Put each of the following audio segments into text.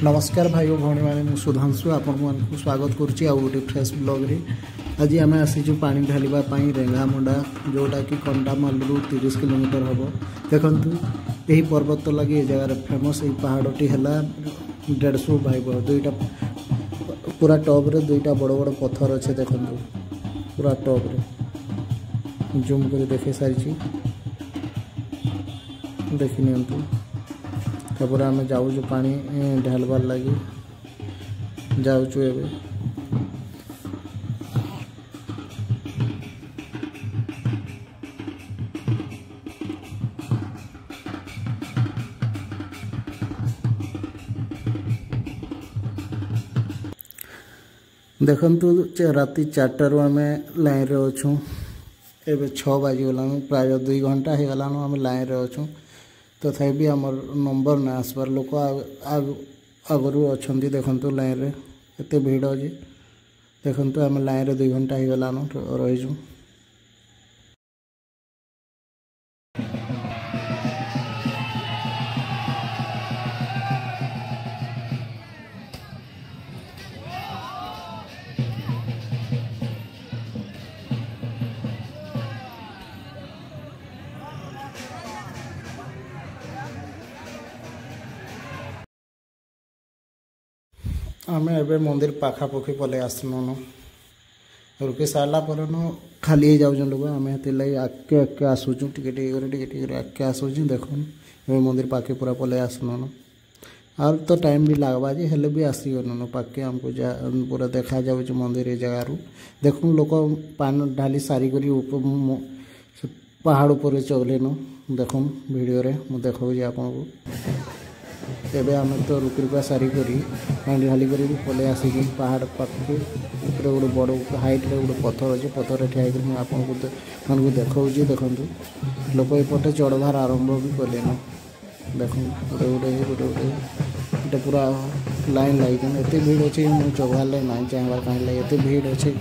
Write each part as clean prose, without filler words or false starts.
नमस्कार भाई और भौणी मैंने सुधांशु आपको स्वागत करुच्ची आउ गोटे फ्रेश ब्लॉग आज आम आसीचु पानी ढालिबाई रेंगामुंडा जोटा कि कंडामालू 30 किलोमीटर हम देखु यही पर्वत लगे ये जगार फेमस ये पहाड़ी है 150 भाई दुईटा पूरा टॉप रे दुईटा बड़ बड़ पत्थर अच्छे देखु पूरा टॉप रे जूम कर देखे सारी देखी नियंतु तापर आम जाऊँ पानी ढालबार लगी जाऊँ एवं देखु राति 4टारू आम लाइन रे अच्छू एवं 6 बाजिगला प्राय 2 घंटा हो गलान आम लाइन रे अच्छू तथापि आमर नंबर ना आसबार लोक आगरू अच्छा देखु लाइन रे एत भिड़ अच्छे देखु आम लाइन रे 2 घंटा हो गलान रहीजु आम एवं मंदिर पाखापाखि पलि आसनु रुकी सारा पर खाली हो जाऊँ लोग आम लगे आगे आगे आसूँ टे आगे आसूँ देख मंदिर पाखे पूरा पलि आसनु आर तो टाइम भी लगवा जे हेले भी आसीगन पाखे आमको पूरा देखा जाऊँ मंदिर ये जगार देख लोक पान ढाली सारिक पहाड़ पर चलेन देख वीडियो मुझे देखा आपको एवं आम तो रुका सारिक पानी ढाली पलि आसिक पहाड़ पाखे गोटे बड़ हाइट रे गोटे पत्थर अच्छे पत्थर ठिया आपको देखा देखु लोक एपटे चढ़बार आरंभ भी कले देख गोटे गोटे गोटे गोटे गोटे पूरा लाइन लगे एत भीड़ अच्छे मुझे चढ़वार लगे ना चाहबार कहीं एत भीड़ अच्छे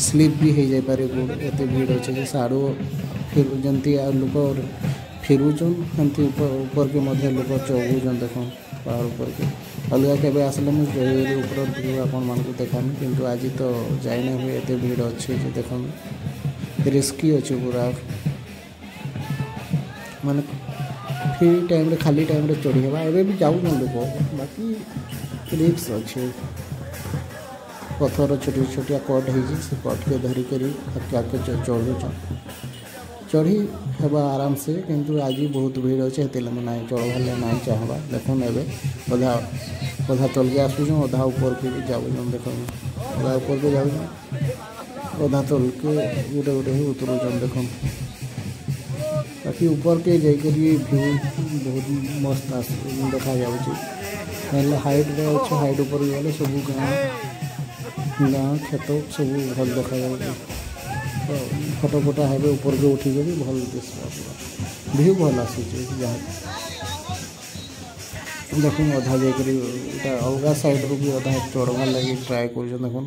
स्लीप भी हो जापे गोड़ एत भीड़ अच्छे साड़ू फिर जमी लोक फिरुचन एमती ऊपर के मध्य लोक चौगुन देख पहाड़ ऊपर के अलग के आसले मुझे ऊपर आपण देखामी किंतु आज तो जाइना हुए एत भीड़ अच्छे देख रिस्की अच्छे पूरा माने फ्री टाइम रे खाली टाइम रे चढ़ी हवा एवं भी जाऊँ लोक बाकी रिक्स अच्छे पत्थर छोटी छोटिया कट हो कट के धरिक आगे चढ़ुच चढ़ी हेबा आराम से किंतु आज बहुत भीड़ अच्छे ना चढ़वार ना चाहबा देख एवं अधा अधा तल के आसूँ अधा ऊपर के भी जाऊँ देख अधा ऊपर के जाऊँ अधा तल के गोटे गोटे उतरुचन देख बाकी ऊपर के जाकर व्यू बहुत मस्त देखा जाऊँ हाइट रे अच्छे हाइट ऊपर गले सब गाँ खेत सब भल देखा जाऊँ फोटो फोटो हेबे ऊपर के उठी गई भल दिशा व्यू भल आसूँ जहाँ देखो अधा जाकर अलग साइड रू भी अधा चढ़वार लगे ट्राए कर देखो